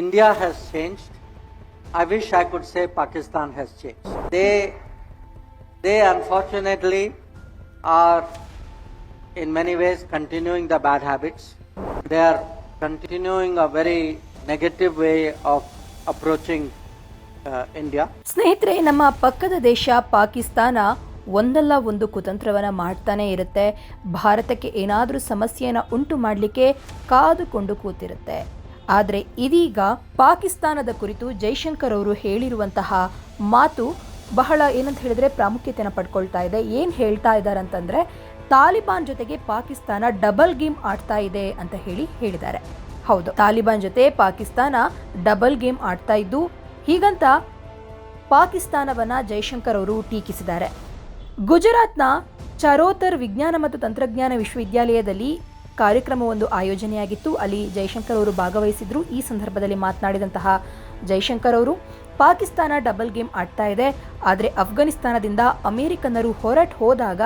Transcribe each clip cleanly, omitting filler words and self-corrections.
India has changed. I wish I could say Pakistan has changed. They unfortunately are in many ways continuing the bad habits. They are continuing a very negative way of approaching India. ಸ್ನೇಹಿತರೆ, ನಮ್ಮ ಪಕ್ಕದ ದೇಶ ಪಾಕಿಸ್ತಾನ ಒಂದಲ್ಲ ಒಂದು ಕುತಂತ್ರವನ್ನು ಮಾಡ್ತಾನೆ ಇರುತ್ತೆ. ಭಾರತಕ್ಕೆ ಏನಾದರೂ ಸಮಸ್ಯೆಯನ್ನು ಉಂಟು ಮಾಡಲಿಕ್ಕೆ ಕಾದುಕೊಂಡು ಕೂತಿರುತ್ತೆ. ಆದರೆ ಇದೀಗ ಪಾಕಿಸ್ತಾನದ ಕುರಿತು ಜೈಶಂಕರ್ ಅವರು ಹೇಳಿರುವಂತಹ ಮಾತು ಬಹಳ ಏನಂತ ಹೇಳಿದ್ರೆ ಪ್ರಾಮುಖ್ಯತೆಯನ್ನು ಪಡ್ಕೊಳ್ತಾ ಇದೆ. ಏನು ಹೇಳ್ತಾ ಇದ್ದಾರೆ ಅಂತಂದರೆ, ತಾಲಿಬಾನ್ ಜೊತೆಗೆ ಪಾಕಿಸ್ತಾನ ಡಬಲ್ ಗೇಮ್ ಆಡ್ತಾ ಇದೆ ಅಂತ ಹೇಳಿದ್ದಾರೆ. ಹೌದು, ತಾಲಿಬಾನ್ ಜೊತೆ ಪಾಕಿಸ್ತಾನ ಡಬಲ್ ಗೇಮ್ ಆಡ್ತಾ ಇದ್ದು, ಹೀಗಂತ ಪಾಕಿಸ್ತಾನವನ್ನ ಜೈಶಂಕರ್ ಅವರು ಟೀಕಿಸಿದ್ದಾರೆ. ಗುಜರಾತ್ನ ಚರೋತರ್ ವಿಜ್ಞಾನ ಮತ್ತು ತಂತ್ರಜ್ಞಾನ ವಿಶ್ವವಿದ್ಯಾಲಯದಲ್ಲಿ ಕಾರ್ಯಕ್ರಮವೊಂದು ಆಯೋಜನೆಯಾಗಿತ್ತು. ಅಲ್ಲಿ ಜೈಶಂಕರ್ ಅವರು ಭಾಗವಹಿಸಿದ್ರು. ಈ ಸಂದರ್ಭದಲ್ಲಿ ಮಾತನಾಡಿದಂತಹ ಜೈಶಂಕರ್ ಅವರು, ಪಾಕಿಸ್ತಾನ ಡಬಲ್ ಗೇಮ್ ಆಡ್ತಾ ಇದೆ, ಆದರೆ ಅಫ್ಘಾನಿಸ್ತಾನದಿಂದ ಅಮೆರಿಕನ್ನರು ಹೊರಟು ಹೋದಾಗ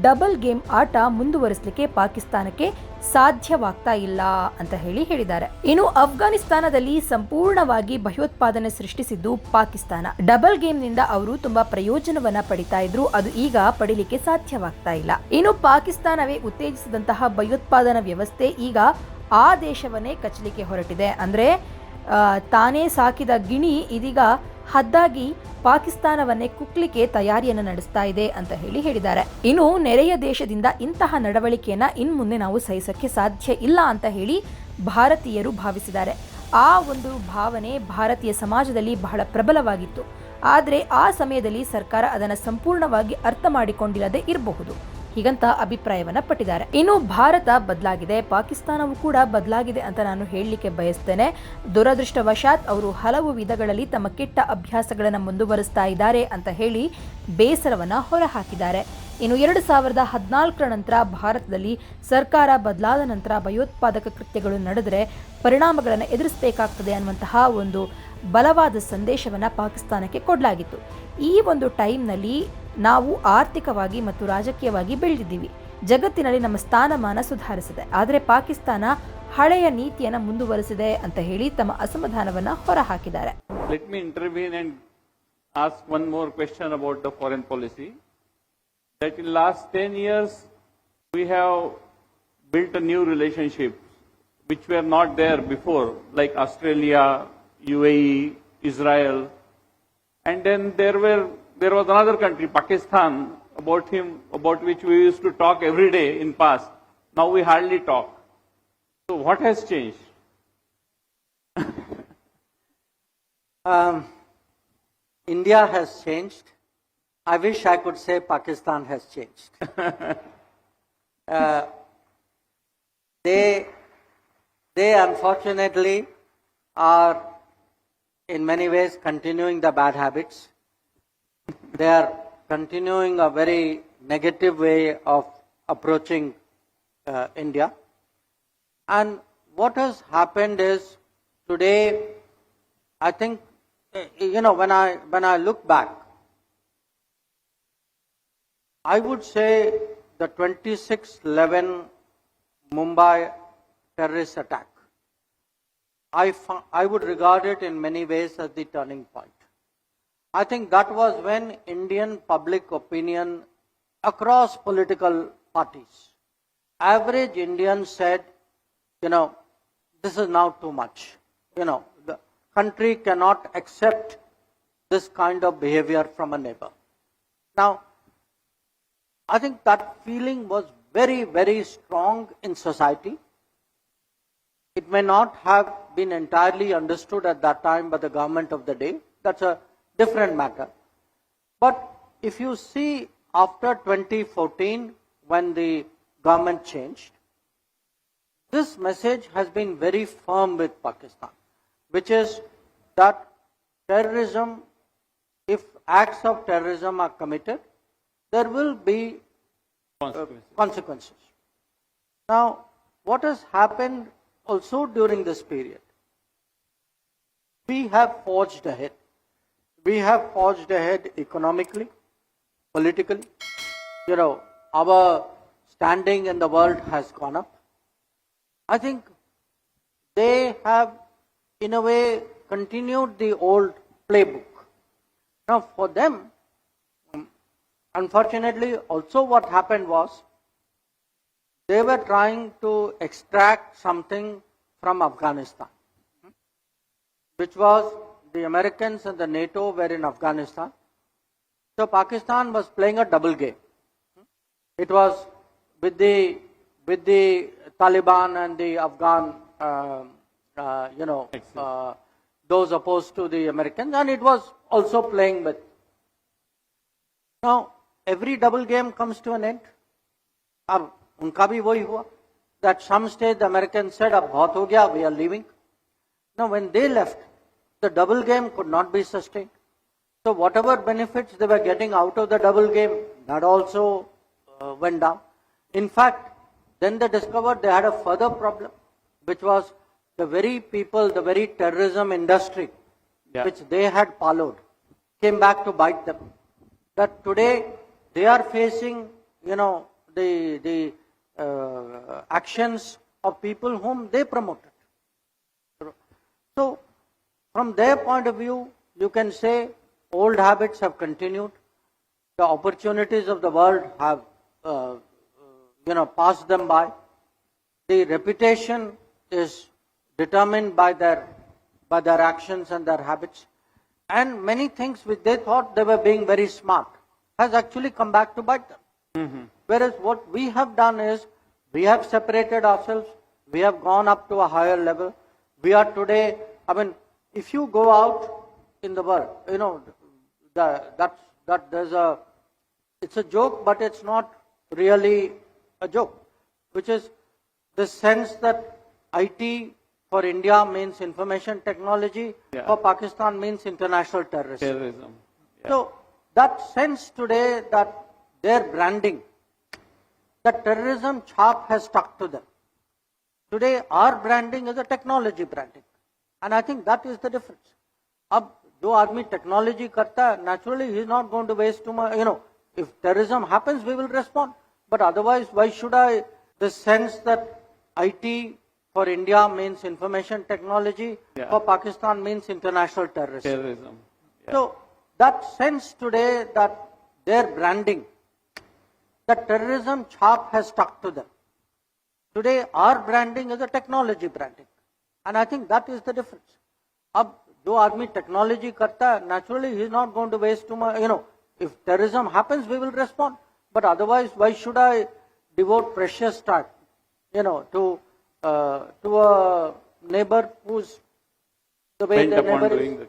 ಡಬಲ್ ಗೇಮ್ ಆಟ ಮುಂದುವರಿಸಲಿಕ್ಕೆ ಪಾಕಿಸ್ತಾನಕ್ಕೆ ಸಾಧ್ಯವಾಗ್ತಾ ಇಲ್ಲ ಅಂತ ಹೇಳಿದ್ದಾರೆ. ಇನ್ನು ಅಫ್ಘಾನಿಸ್ತಾನದಲ್ಲಿ ಸಂಪೂರ್ಣವಾಗಿ ಭಯೋತ್ಪಾದನೆ ಸೃಷ್ಟಿಸಿದ್ದು ಪಾಕಿಸ್ತಾನ. ಡಬಲ್ ಗೇಮ್ನಿಂದ ಅವರು ತುಂಬಾ ಪ್ರಯೋಜನವನ್ನ ಪಡಿತಾ ಇದ್ರು, ಅದು ಈಗ ಪಡಿಲಿಕ್ಕೆ ಸಾಧ್ಯವಾಗ್ತಾ ಇಲ್ಲ. ಇನ್ನು ಪಾಕಿಸ್ತಾನವೇ ಉತ್ತೇಜಿಸಿದಂತಹ ಭಯೋತ್ಪಾದನಾ ವ್ಯವಸ್ಥೆ ಈಗ ಆ ದೇಶವನ್ನೇ ಕಚ್ಚಲಿಕ್ಕೆ ಹೊರಟಿದೆ. ಅಂದ್ರೆ ತಾನೇ ಸಾಕಿದ ಗಿಣಿ ಇದೀಗ ಹದ್ದಾಗಿ ಪಾಕಿಸ್ತಾನವನ್ನೇ ಕುಕ್ಲಿಕ್ಕೆ ತಯಾರಿಯನ್ನು ನಡೆಸ್ತಾ ಇದೆ ಅಂತ ಹೇಳಿದ್ದಾರೆ. ಇನ್ನು ನೆರೆಯ ದೇಶದಿಂದ ಇಂತಹ ನಡವಳಿಕೆಯನ್ನ ಇನ್ಮುಂದೆ ನಾವು ಸಹಿಸಕ್ಕೆ ಸಾಧ್ಯ ಇಲ್ಲ ಅಂತ ಹೇಳಿ ಭಾರತೀಯರು ಭಾವಿಸಿದ್ದಾರೆ. ಆ ಒಂದು ಭಾವನೆ ಭಾರತೀಯ ಸಮಾಜದಲ್ಲಿ ಬಹಳ ಪ್ರಬಲವಾಗಿತ್ತು. ಆದರೆ ಆ ಸಮಯದಲ್ಲಿ ಸರ್ಕಾರ ಅದನ್ನು ಸಂಪೂರ್ಣವಾಗಿ ಅರ್ಥ ಮಾಡಿಕೊಂಡಿಲ್ಲದೆ ಇರಬಹುದು, ಹೀಗಂತ ಅಭಿಪ್ರಾಯವನ್ನ ಪಟ್ಟಿದ್ದಾರೆ. ಇನ್ನು ಭಾರತ ಬದಲಾಗಿದೆ, ಪಾಕಿಸ್ತಾನವೂ ಕೂಡ ಬದಲಾಗಿದೆ ಅಂತ ನಾನು ಹೇಳಲಿಕ್ಕೆ ಬಯಸ್ತೇನೆ. ದುರದೃಷ್ಟವಶಾತ್ ಅವರು ಹಲವು ವಿಧಗಳಲ್ಲಿ ತಮ್ಮ ಕೆಟ್ಟ ಅಭ್ಯಾಸಗಳನ್ನು ಮುಂದುವರಿಸ್ತಾ ಇದ್ದಾರೆ ಅಂತ ಹೇಳಿ ಬೇಸರವನ್ನ ಹೊರಹಾಕಿದ್ದಾರೆ. ಇನ್ನು 2014 ನಂತರ ಭಾರತದಲ್ಲಿ ಸರ್ಕಾರ ಬದಲಾದ ನಂತರ ಭಯೋತ್ಪಾದಕ ಕೃತ್ಯಗಳು ನಡೆದರೆ ಪರಿಣಾಮಗಳನ್ನು ಎದುರಿಸಬೇಕಾಗ್ತದೆ ಅನ್ನುವಂತಹ ಒಂದು ಬಲವಾದ ಸಂದೇಶವನ್ನು ಪಾಕಿಸ್ತಾನಕ್ಕೆ ಕೊಡಲಾಗಿತ್ತು. ಈ ಒಂದು ಟೈಮ್ನಲ್ಲಿ ನಾವು ಆರ್ಥಿಕವಾಗಿ ಮತ್ತು ರಾಜಕೀಯವಾಗಿ ಬೆಳೆದಿದ್ದೀವಿ, ಜಗತ್ತಿನಲ್ಲಿ ನಮ್ಮ ಸ್ಥಾನಮಾನ ಸುಧಾರಿಸಿದೆ. ಆದರೆ ಪಾಕಿಸ್ತಾನ ಹಳೆಯ ನೀತಿಯನ್ನು ಮುಂದುವರಿಸಿದೆ ಅಂತ ಹೇಳಿ ತಮ್ಮ ಅಸಮಾಧಾನವನ್ನು ಹೊರಹಾಕಿದ್ದಾರೆ. Let me intervene and ask one more question about the foreign policy. That in last 10 years we have built a new relationship which were not there before, like Australia, UAE, Israel, and then there was another country, Pakistan, about which we used to talk every day in past. Now we hardly talk. So what has changed? India has changed. I wish I could say Pakistan has changed. They unfortunately are in many ways continuing the bad habits. They are continuing a very negative way of approaching India. And what has happened is, today, I think, when I look back, I would say the 26/11 Mumbai terrorist attack, I would regard it in many ways as the turning point. I think that was when Indian public opinion across political parties, average Indians said, this is now too much. The country cannot accept this kind of behavior from a neighbor. Now, I think that feeling was very, very strong in society. It may not have been entirely understood at that time by the government of the day. That's a different matter. But if you see after 2014, when the government changed, this message has been very firm with Pakistan, which is that terrorism, if acts of terrorism are committed, there will be consequences. Now, what has happened also during this period, we have forged ahead. We have forged ahead economically, politically. Our standing in the world has gone up. I think they have in a way, continued the old playbook. Now, for them, unfortunately, also what happened was they were trying to extract something from Afghanistan, which was the Americans and the NATO were in Afghanistan. So Pakistan was playing a double game. It was with the Taliban and the Afghan, those opposed to the Americans, and it was also playing with. Now, every double game comes to an end. अब उनका भी वही हुआ. That some stage the Americans said, अब बहुत हो गया, we are leaving. Now, when they left, the double game could not be sustained. So whatever benefits they were getting out of the double game, that also went down. In fact, then they discovered they had a further problem, which was the very people, the very terrorism industry, which they had followed, came back to bite them. That today they are facing, the actions of people whom they promoted. So, from their point of view, you can say old habits have continued. The opportunities of the world have, passed them by. The reputation is determined by their actions and their habits. And many things which they thought they were being very smart has actually come back to bite them. Mm-hmm. Whereas what we have done is, we have separated ourselves, we have gone up to a higher level. We are today, if you go out in the world, it's a joke, but it's not really a joke, which is the sense that IT for India means information technology, for Pakistan means international terrorism. Yeah. So that sense today that their branding, that terrorism chap has stuck to them. Today our branding is a technology branding. And I think that is the difference. Ab jo aadmi technology karta hai, naturally he is not going to waste too much, if terrorism happens, we will respond. But otherwise, why should I, the sense that IT for India means information technology, for Pakistan means international terrorism. Yeah. So that sense today that their branding, that terrorism chap has stuck to them. Today our branding is a technology branding. And I think that is the difference. Ab jo aadmi technology karta hai, naturally he is not going to waste too much, if terrorism happens, we will respond. But otherwise, why should I devote precious time, to a neighbor who's the way the neighbor is.